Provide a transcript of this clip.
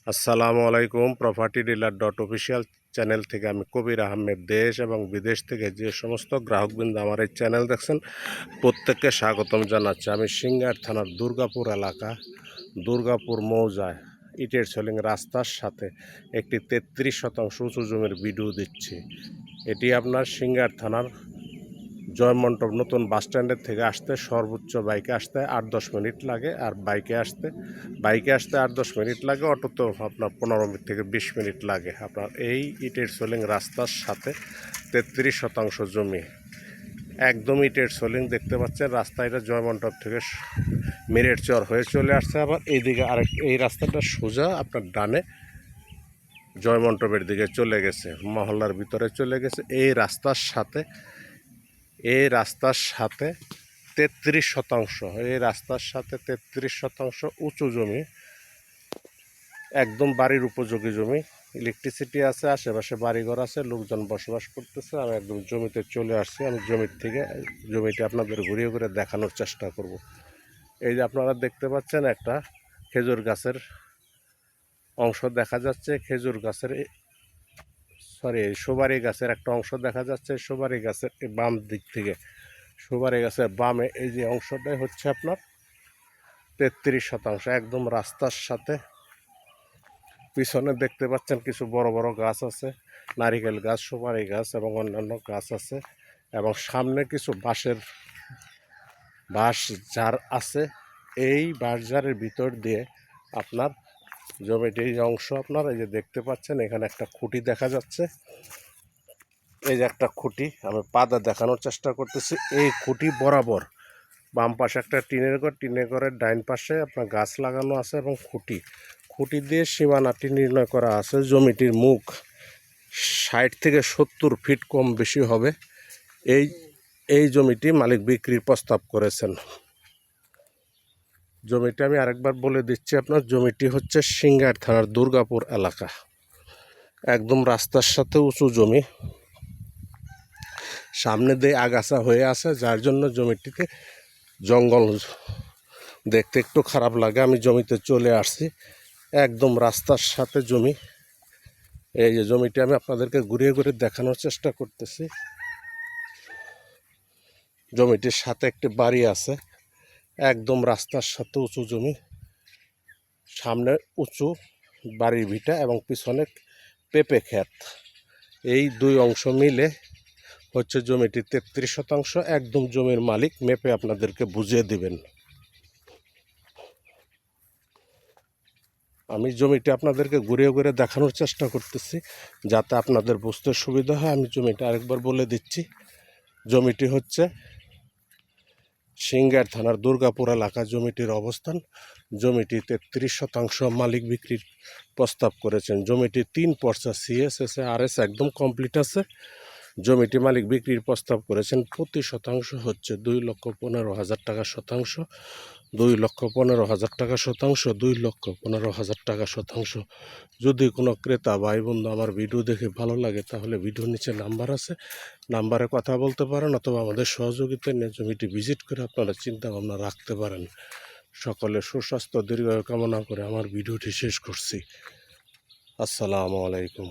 আসসালামু আলাইকুম। Property dealer dot official channel থেকে আমি কবির আহমেদ দেশ এবং বিদেশ থেকে যে সমস্ত গ্রাহকবৃন্দ আমার এই চ্যানেল দেখছেন প্রত্যেককে স্বাগতম জানাচ্ছি। আমি সিংগার থানার দুর্গাপুর এলাকা, দুর্গাপুর মৌজায় ইটের সোলিং রাস্তার সাথে একটি 33% উঁচু জমির ভিডিও দিচ্ছি। এটি আপনার সিংগার থানার জয়মন্টপ নতুন বাস স্ট্যান্ডের থেকে আসতে সর্বোচ্চ বাইকে আসতে 8-10 মিনিট লাগে, আর বাইকে আসতে 8-10 মিনিট লাগে, অটোতেও আপনার 15 থেকে 20 মিনিট লাগে। আপনার এই ইটের সোলিং রাস্তার সাথে 33% জমি, একদম ইটের সোলিং দেখতে পাচ্ছেন। রাস্তা এটা জয়মন্টপ থেকে মেরের চর হয়ে চলে আসছে। আবার এইদিকে এই রাস্তাটা সোজা আপনার ডানে জয়মন্টপের দিকে চলে গেছে, মহল্লার ভিতরে চলে গেছে। এই রাস্তার সাথে 33% উঁচু জমি, একদম বাড়ির উপযোগী জমি। ইলেকট্রিসিটি আছে, আশেপাশে বাড়িঘর আছে, লোকজন বসবাস করতেছে। আমি একদম জমিতে চলে আসছি। আমি জমিটি আপনাদের ঘুরিয়ে ঘুরে দেখানোর চেষ্টা করব। এই যে আপনারা দেখতে পাচ্ছেন একটা খেজুর গাছের অংশ দেখা যাচ্ছে, সুপারি গাছের একটা অংশ দেখা যাচ্ছে। সুপারি গাছের বাম দিক থেকে, সুপারি গাছের বামে এই যে অংশটাই হচ্ছে আপনার 33%, একদম রাস্তার সাথে। পিছনে দেখতে পাচ্ছেন কিছু বড় বড় গাছ আছে, নারিকেল গাছ, সুপারি গাছ এবং অন্যান্য গাছ আছে। এবং সামনে কিছু বাঁশ ঝাড় আছে। এই বাঁশ ঝাড়ের ভিতর দিয়ে আপনার জমিটির অংশ আপনার এই যে দেখতে পাচ্ছেন, এখানে একটা খুঁটি দেখা যাচ্ছে। এই যে একটা খুঁটি, আমি পাদা দেখানোর চেষ্টা করতেছি। এই খুঁটি বরাবর বাম পাশে একটা টিনের ঘরের ডাইন পাশে আপনার গাছ লাগানো আছে এবং খুঁটি দিয়ে সীমানাটি নির্ণয় করা আছে। জমিটির মুখ 60 থেকে 70 ফিট কম বেশি হবে। এই জমিটি মালিক বিক্রির প্রস্তাব করেছেন। জমিটি আমি আরেকবার বলে দিচ্ছি, আপনার জমিটি হচ্ছে সিংগার থানার দুর্গাপুর এলাকা, একদম রাস্তার সাথে উঁচু জমি। সামনে দিয়ে আগাছা হয়ে আছে, যার জন্য জমিটিতে জঙ্গল দেখতে একটু খারাপ লাগে। আমি জমিতে চলে আসছি, একদম রাস্তার সাথে জমি। এই যে জমিটি আমি আপনাদেরকে ঘুরিয়ে ঘুরে দেখানোর চেষ্টা করতেছি। জমিটির সাথে একটি বাড়ি আছে, একদম রাস্তার সাথে উঁচু জমি। সামনে উঁচু বাড়ির ভিটা এবং পিছনে পেঁপে ক্ষেত। এই দুই অংশ মিলে হচ্ছে জমিটি 33%। একদম জমির মালিক মেপে আপনাদেরকে বুঝিয়ে দিবেন। আমি জমিটি আপনাদেরকে ঘুরিয়ে ঘুরে দেখানোর চেষ্টা করতেছি যাতে আপনাদের বুঝতে সুবিধা হয়। আমি জমিটা আরেকবার বলে দিচ্ছি। জমিটি হচ্ছে সিংগার থানার দুর্গাপুর এলাকা জমিটির অবস্থান। জমিটি 33% মালিক বিক্রির প্রস্তাব করেছেন। জমিটি 3 পর্চা CSS RS একদম কমপ্লিট আছে। জমিটি মালিক বিক্রির প্রস্তাব করেছেন। প্রতি শতাংশ হচ্ছে 2,15,000 টাকা শতাংশ, 2,15,000 টাকা শতাংশ, 2,15,000 টাকা শতাংশ। যদি কোনো ক্রেতা ভাই বন্ধু আমার ভিডিও দেখে ভালো লাগে তাহলে ভিডিওর নিচে নাম্বার আছে, নাম্বারে কথা বলতে পারেন, অথবা আমাদের সহযোগিতা নিয়ে জমিটি ভিজিট করে আপনারা চিন্তা ভাবনা রাখতে পারেন। সকলের সুস্বাস্থ্য দীর্ঘায়ু কামনা করে আমার ভিডিওটি শেষ করছি। আসসালামু আলাইকুম।